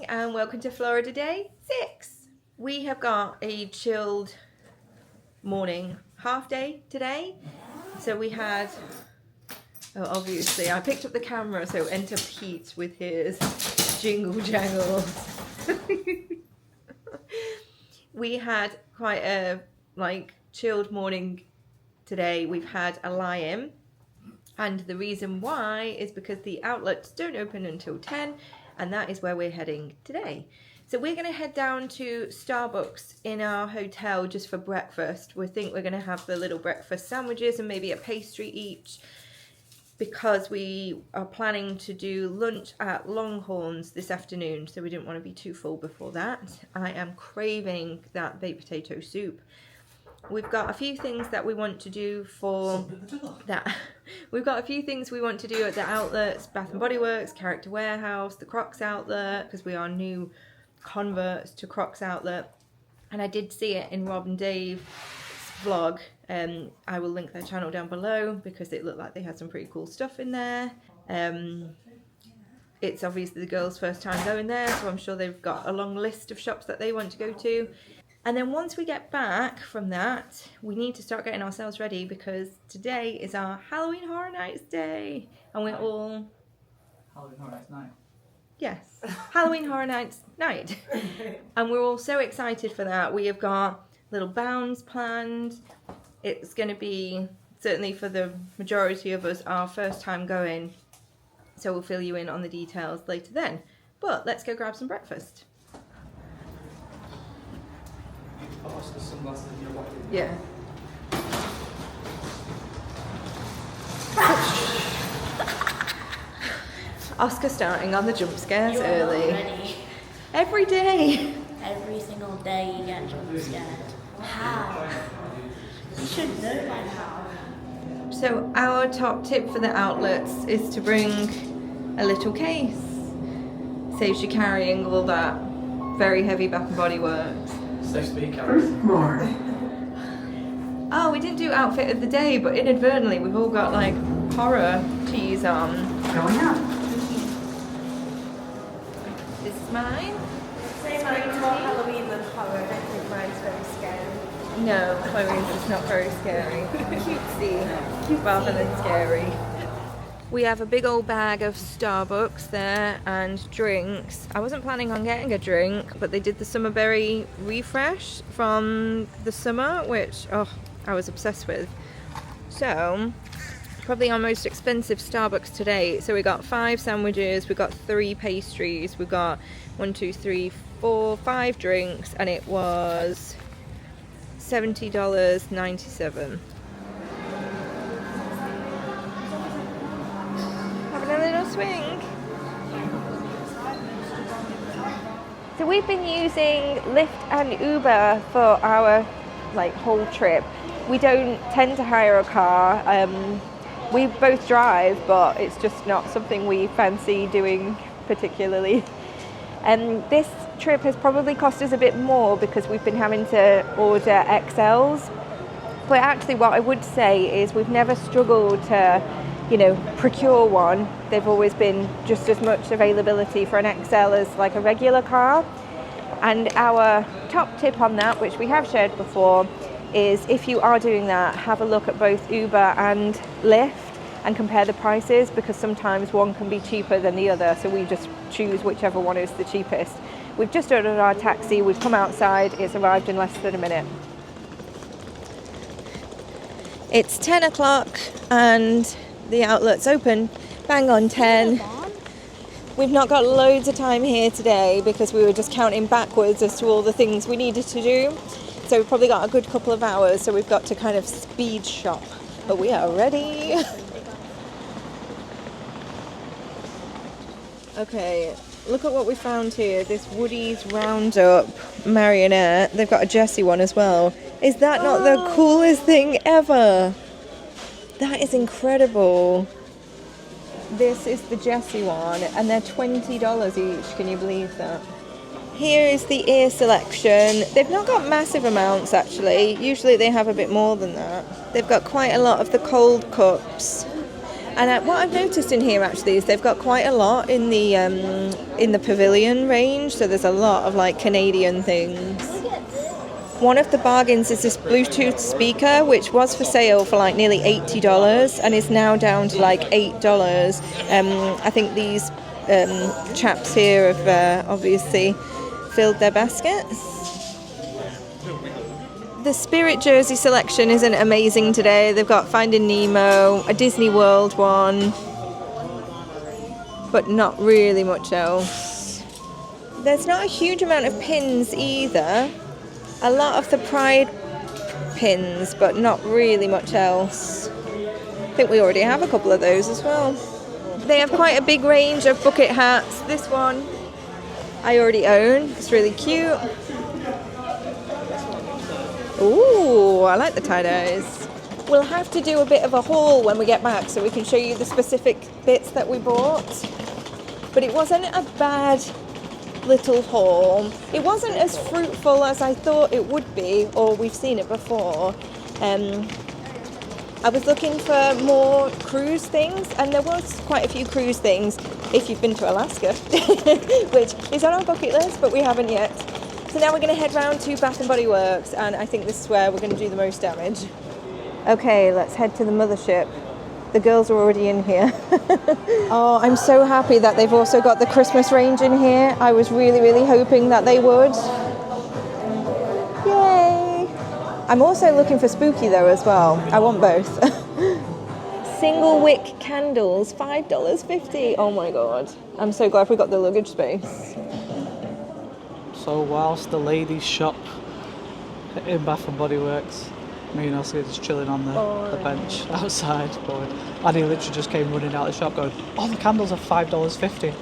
and welcome to Florida Day 6. We have got a chilled morning half day today. So we had, obviously I picked up the camera, so enter Pete with his jingle jangles. We had quite a chilled morning today. We've had a lie-in, and the reason why is because the outlets don't open until 10, and that is where we're heading today. So we're going to head down to Starbucks in our hotel just for breakfast. We think we're going to have the little breakfast sandwiches and maybe a pastry each, because we are planning to do lunch at Longhorn's this afternoon, so we didn't want to be too full before that. I am craving that baked potato soup. We've got a few things that we want to do for that. We've got a few things we want to do at the outlets: Bath and Body Works, Character Warehouse, the Crocs outlet, because we are new converts to Crocs outlet. And I did see it in Rob and Dave's vlog. I will link their channel down below because it looked like they had some pretty cool stuff in there. It's obviously the girls' first time going there, so I'm sure they've got a long list of shops that they want to go to. And then once we get back from that, we need to start getting ourselves ready, because today is our Halloween Horror Nights day. And we're all... Halloween Horror Nights night. Yes, Halloween Horror Nights night. And we're all so excited for that. We have got little bounds planned. It's going to be, certainly for the majority of us, our first time going. So we'll fill you in on the details later then. But let's go grab some breakfast. The sunglasses in your pocket. Yeah. Oscar starting on the jump scares early. Ready. Every day. Every single day you get jump scared. How? You should know by now. So our top tip for the outlets is to bring a little case. Saves you carrying all that very heavy Bath and Body Works. So speak, Karen. Oh, we didn't do outfit of the day, but inadvertently we've all got like horror tees on. Going up. This is mine. Say mine's more Halloween than horror. I don't think mine's very scary. No, Chloe's is not very scary. Cutesy rather than scary. We have a big old bag of Starbucks there and drinks. I wasn't planning on getting a drink, but they did the Summerberry refresh from the summer, which, I was obsessed with. So, probably our most expensive Starbucks today. So we got 5 sandwiches, we got 3 pastries, we got 1, 2, 3, 4, 5 drinks, and it was $70.97. Having a little swing. So we've been using Lyft and Uber for our whole trip. We don't tend to hire a car. We both drive, but it's just not something we fancy doing particularly. This trip has probably cost us a bit more because we've been having to order XLs. But actually what I would say is we've never struggled to, procure one. They've always been just as much availability for an XL as like a regular car. And our top tip on that, which we have shared before, is if you are doing that, have a look at both Uber and Lyft and compare the prices, because sometimes one can be cheaper than the other, so we just choose whichever one is the cheapest. We've just ordered our taxi, we've come outside, it's arrived in less than a minute. It's 10 o'clock and the outlet's open, bang on 10. We've not got loads of time here today because we were just counting backwards as to all the things we needed to do. So we've probably got a good couple of hours, so we've got to kind of speed shop. But we are ready. Okay, look at what we found here. This Woody's Roundup marionette. They've got a Jessie one as well. Is that not the coolest thing ever? That is incredible. This is the Jessie one, and they're $20 each. Can you believe that? Here is the ear selection. They've not got massive amounts actually. Usually they have a bit more than that. They've got quite a lot of the cold cups. And what I've noticed in here actually is they've got quite a lot in the pavilion range. So there's a lot of like Canadian things. One of the bargains is this Bluetooth speaker, which was for sale for like nearly $80 and is now down to like $8. I think these chaps here have obviously filled their baskets. The Spirit jersey selection isn't amazing today. They've got Finding Nemo, a Disney World one, but not really much else. There's not a huge amount of pins either. A lot of the Pride pins, but not really much else. I think we already have a couple of those as well. They have quite a big range of bucket hats. This one I already own. It's really cute. Ooh, I like the tie-dyes. We'll have to do a bit of a haul when we get back so we can show you the specific bits that we bought. But it wasn't a bad little haul. It wasn't as fruitful as I thought it would be, or we've seen it before. I was looking for more cruise things, and there was quite a few cruise things if you've been to Alaska, which is on our bucket list, but we haven't yet. So now we're going to head round to Bath & Body Works, and I think this is where we're going to do the most damage. Okay, let's head to the mothership. The girls are already in here. Oh, I'm so happy that they've also got the Christmas range in here. I was really, really hoping that they would. Yay! I'm also looking for spooky though as well. I want both. Single wick candles, $5.50. Oh my god. I'm so glad we got the luggage space. So whilst the ladies shop in Bath & Body Works, me and Oscar just chilling on the bench outside. Annie literally just came running out of the shop going, "Oh, the candles are $5.50. And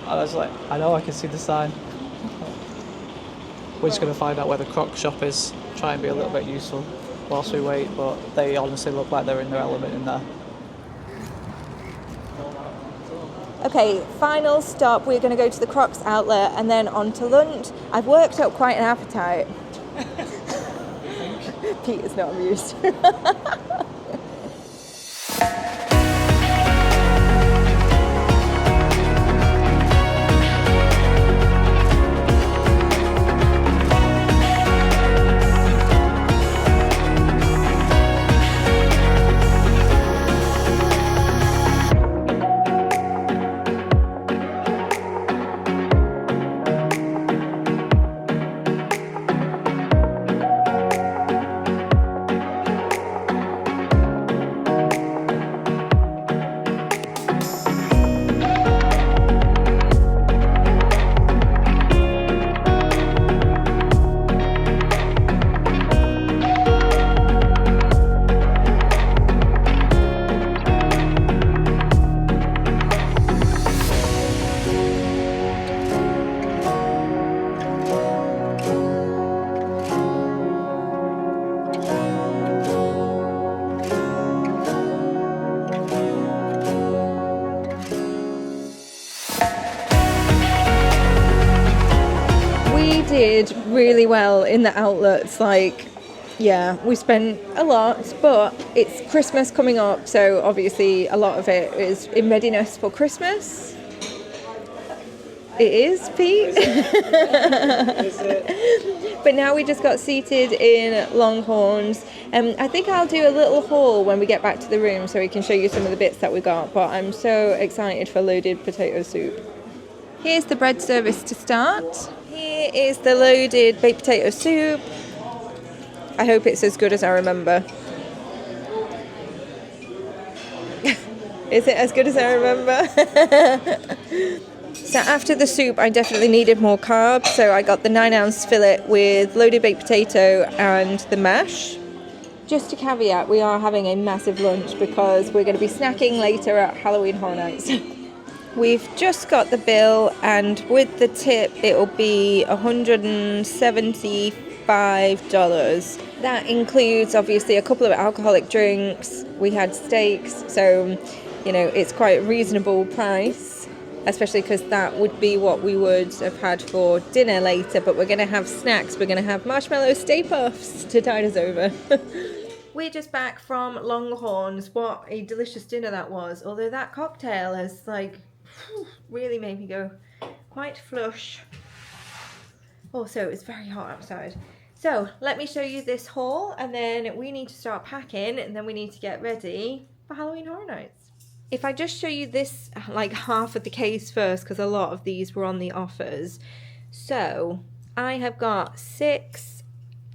I was like, I know, I can see the sign. We're just going to find out where the Croc shop is, try and be a little bit useful whilst we wait, but they honestly look like they're in their element in there. Okay, final stop. We're going to go to the Crocs outlet and then on to lunch. I've worked up quite an appetite. Peter's not amused. Did really well in the outlets. Like, yeah, we spent a lot, but it's Christmas coming up, so obviously a lot of it is in readiness for Christmas. It is, Pete. Is it? But now we just got seated in Longhorns. I think I'll do a little haul when we get back to the room so we can show you some of the bits that we got, but I'm so excited for loaded potato soup. Here's the bread service to start. Here is the loaded baked potato soup. I hope it's as good as I remember. Is it as good as I remember? So after the soup, I definitely needed more carbs, so I got the 9-ounce fillet with loaded baked potato and the mash. Just a caveat, we are having a massive lunch because we're going to be snacking later at Halloween Horror Nights. We've just got the bill, and with the tip it'll be $175. That includes obviously a couple of alcoholic drinks. We had steaks, so you know it's quite a reasonable price, especially because that would be what we would have had for dinner later. But we're going to have snacks. We're going to have marshmallow Stay Puffs to tide us over. We're just back from Longhorns. What a delicious dinner that was. Although that cocktail has like really made me go quite flush. Also, it's very hot outside. So let me show you this haul, and then we need to start packing, and then we need to get ready for Halloween Horror Nights. If I just show you this, like half of the case first, because a lot of these were on the offers. So I have got 6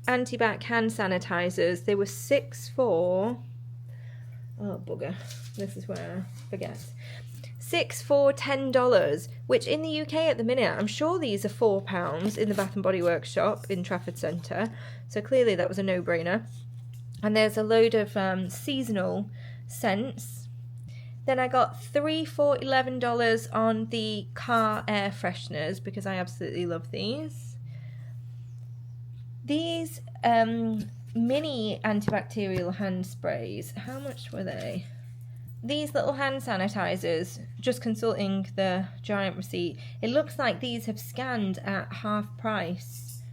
antibac hand sanitizers. They were 6 for, oh bugger, this is where I forget. 6 for $10, which in the UK at the minute, I'm sure these are £4 in the Bath & Body Works shop in Trafford Centre. So clearly that was a no-brainer. And there's a load of seasonal scents. Then I got 3 for $11 on the car air fresheners because I absolutely love these. These mini antibacterial hand sprays, how much were they? These little hand sanitizers, just consulting the giant receipt, it looks like these have scanned at half price.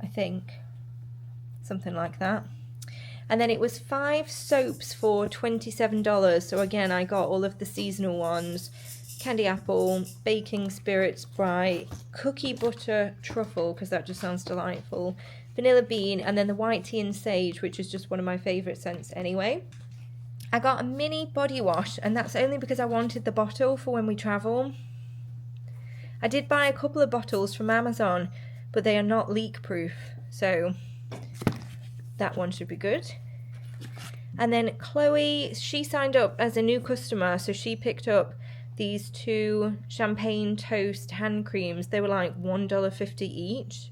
I think. Something like that. And then it was 5 soaps for $27. So again, I got all of the seasonal ones. Candy apple, baking spirit Sprite, cookie butter truffle, because that just sounds delightful. Vanilla bean, and then the white tea and sage, which is just one of my favourite scents anyway. I got a mini body wash, and that's only because I wanted the bottle for when we travel. I did buy a couple of bottles from Amazon, but they are not leak proof, so that one should be good. And then Chloe, she signed up as a new customer, so she picked up these 2 champagne toast hand creams. They were like $1.50 each.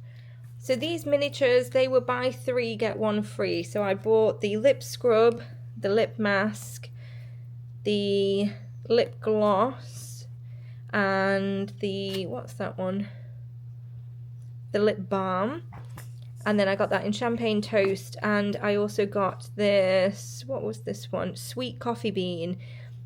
So these miniatures, they were buy 3 get 1 free. So I bought the lip scrub, the lip mask, the lip gloss, and the, what's that one? The lip balm. And then I got that in champagne toast, and I also got this, what was this one? Sweet coffee bean.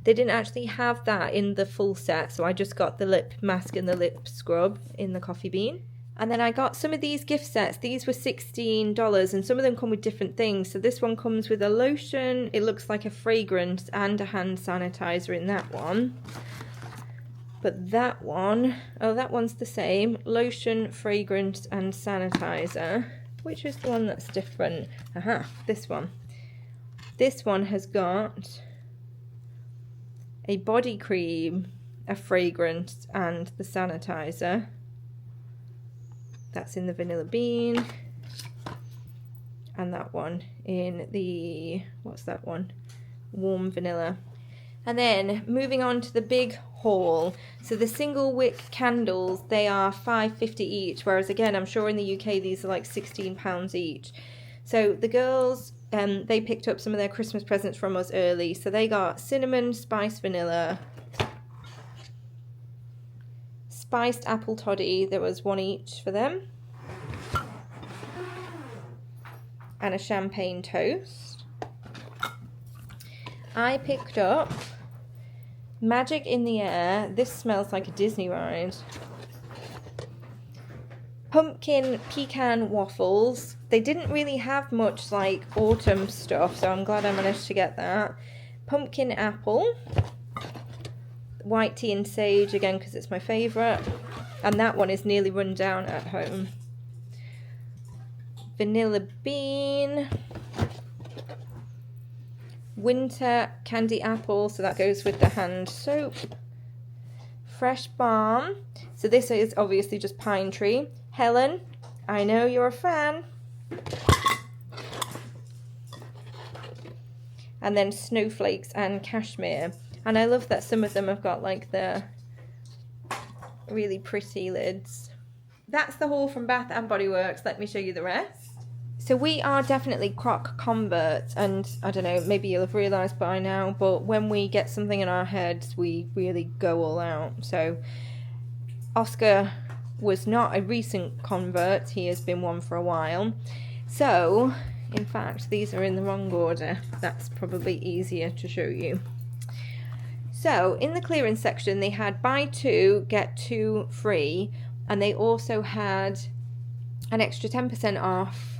They didn't actually have that in the full set, so I just got the lip mask and the lip scrub in the coffee bean. And then I got some of these gift sets. These were $16, and some of them come with different things. So this one comes with a lotion, it looks like a fragrance, and a hand sanitizer in that one. But that one, oh, that one's the same. Lotion, fragrance, and sanitizer. Which is the one that's different? Aha, this one. This one has got a body cream, a fragrance, and the sanitizer. That's in the vanilla bean. And that one in the, what's that one? Warm vanilla. And then moving on to the big haul. So the single wick candles, they are $5.50 each, whereas again, I'm sure in the UK these are like £16 each. So the girls, they picked up some of their Christmas presents from us early. So they got cinnamon, spiced vanilla, spiced apple toddy. There was 1 each for them. And a champagne toast. I picked up Magic in the Air. This smells like a Disney ride. Pumpkin pecan waffles. They didn't really have much like autumn stuff, so I'm glad I managed to get that. Pumpkin apple. White tea and sage, again because it's my favourite. And that one is nearly run down at home. Vanilla bean. Winter candy apple, so that goes with the hand soap. Fresh balm, so this is obviously just pine tree. Helen, I know you're a fan. And then snowflakes and cashmere, and I love that some of them have got like the really pretty lids. That's the haul from Bath & Body Works. Let me show you the rest. So we are definitely Croc converts, and I don't know, maybe you'll have realised by now, but when we get something in our heads, we really go all out. So Oscar was not a recent convert, he has been one for a while. So, in fact, these are in the wrong order. That's probably easier to show you. So, in the clearance section, they had buy 2, get 2 free, and they also had an extra 10% off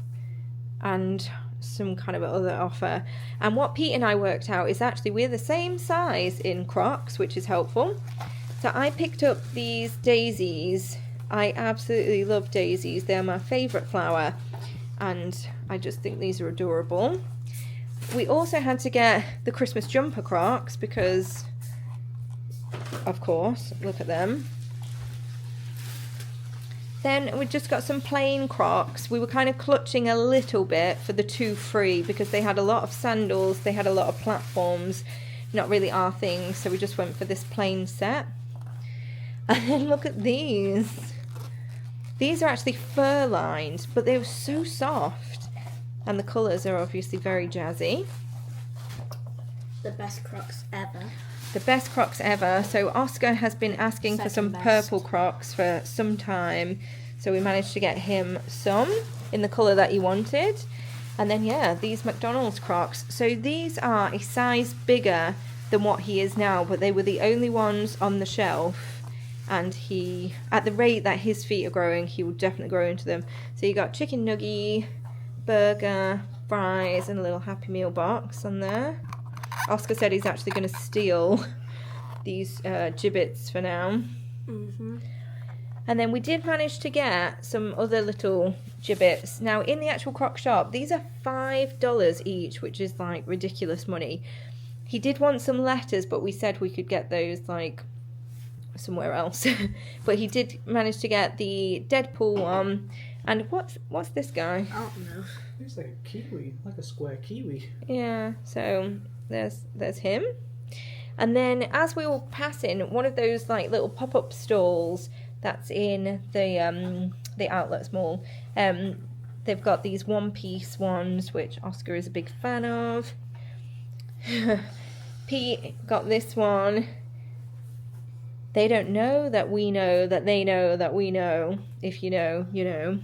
and some kind of other offer. And what Pete and I worked out is actually we're the same size in Crocs, which is helpful. So I picked up these daisies. I absolutely love daisies. They're my favourite flower, and I just think these are adorable. We also had to get the Christmas jumper Crocs because, of course, look at them. Then we just got some plain Crocs. We were kind of clutching a little bit for the 2 free because they had a lot of sandals, they had a lot of platforms, not really our thing, so we just went for this plain set. And then look at these. These are actually fur lined, but they were so soft. And the colours are obviously very jazzy. The best Crocs ever. The best Crocs ever. So Oscar has been asking for some purple Crocs for some time. So we managed to get him some in the colour that he wanted. And then, yeah, these McDonald's Crocs. So these are a size bigger than what he is now, but they were the only ones on the shelf. And he, at the rate that his feet are growing, he will definitely grow into them. So you got chicken nugget, burger, fries, and a little Happy Meal box on there. Oscar said he's actually going to steal these gibbets for now. And then we did manage to get some other little gibbets. Now, in the actual Croc shop, these are $5 each, which is like ridiculous money. He did want some letters, but we said we could get those like somewhere else. But he did manage to get the Deadpool one. And what's this guy? I don't know. It's like a kiwi, like a square kiwi. Yeah, so there's him. And then as we were passing one of those like little pop-up stalls that's in the outlets mall, they've got these one-piece ones which Oscar is a big fan of. Pete got this one. They don't know that we know that they know that we know. If you know, you know.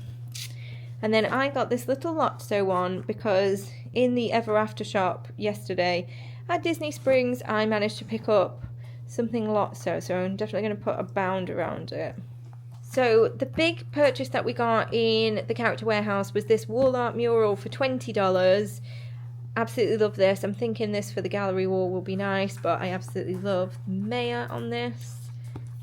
And then I got this little Lotso one because in the Ever After shop yesterday at Disney Springs, I managed to pick up something Lotso. So I'm definitely going to put a bound around it. So the big purchase that we got in the Character Warehouse was this wall art mural for $20. Absolutely love this. I'm thinking this for the gallery wall will be nice, but I absolutely love the mayor on this.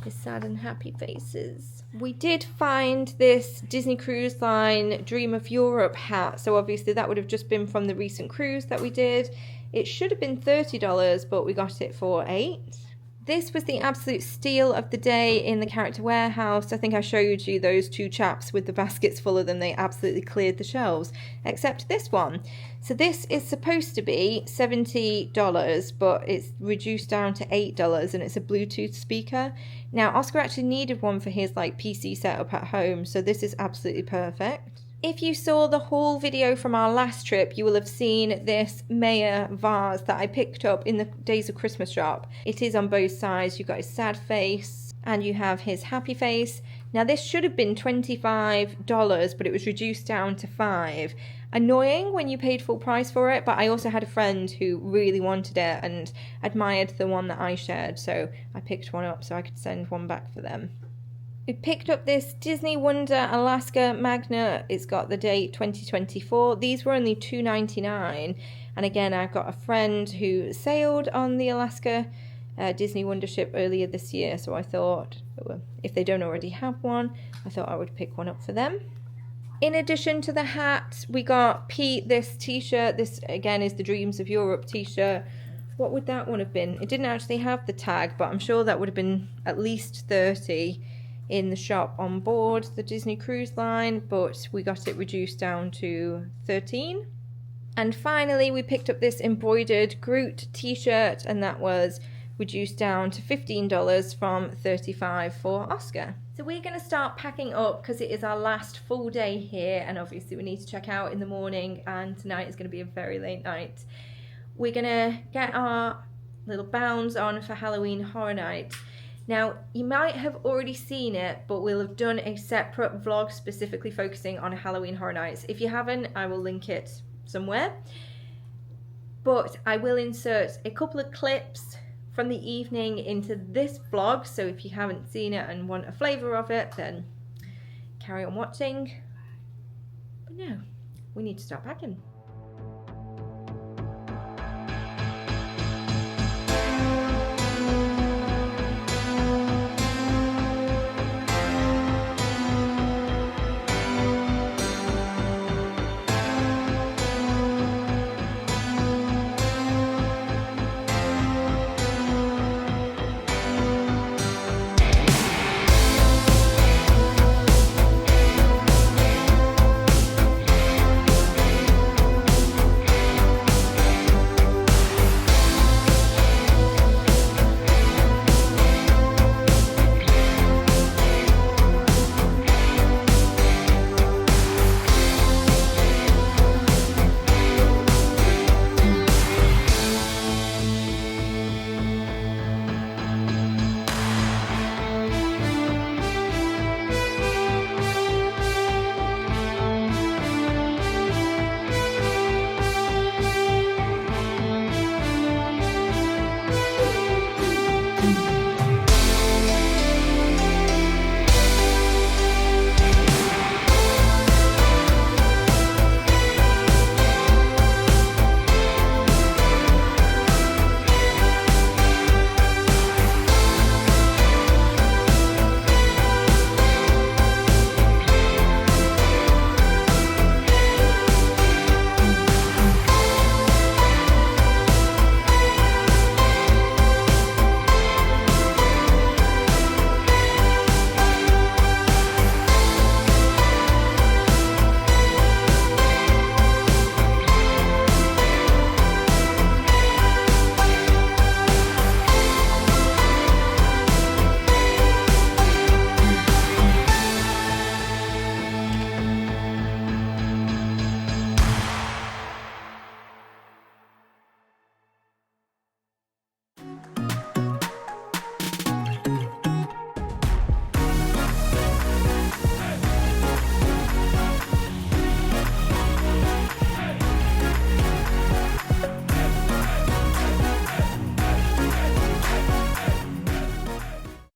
His sad and happy faces. We did find this Disney Cruise Line Dream of Europe hat, so obviously that would have just been from the recent cruise that we did. It should have been $30, but we got it for $8. This was the absolute steal of the day in the Character Warehouse. I think I showed you those 2 chaps with the baskets full of them. They absolutely cleared the shelves, except this one. So this is supposed to be $70, but it's reduced down to $8, and it's a Bluetooth speaker. Now, Oscar actually needed one for his like PC setup at home, so this is absolutely perfect. If you saw the haul video from our last trip, you will have seen this Maya vase that I picked up in the Days of Christmas shop. It is on both sides. You've got his sad face and you have his happy face. Now this should have been $25, but it was reduced down to $5. Annoying when you paid full price for it, but I also had a friend who really wanted it and admired the one that I shared, so I picked one up so I could send one back for them. We picked up this Disney Wonder Alaska magnet. It's got the date 2024. These were only $2.99. And again, I've got a friend who sailed on the Alaska Disney Wonder ship earlier this year. So I thought, if they don't already have one, I thought I would pick one up for them. In addition to the hat, we got Pete this t-shirt. This, again, is the Dreams of Europe t-shirt. What would that one have been? It didn't actually have the tag, but I'm sure that would have been at least $30 in the shop on board the Disney Cruise Line, but we got it reduced down to $13. And finally, we picked up this embroidered Groot t-shirt, and that was reduced down to $15 from $35 for Oscar. So we're going to start packing up because it is our last full day here, and obviously we need to check out in the morning, and tonight is going to be a very late night. We're going to get our little bounds on for Halloween Horror Night. Now, you might have already seen it, but we'll have done a separate vlog specifically focusing on Halloween Horror Nights. If you haven't, I will link it somewhere. But I will insert a couple of clips from the evening into this vlog, so if you haven't seen it and want a flavour of it, then carry on watching. But no, we need to start packing.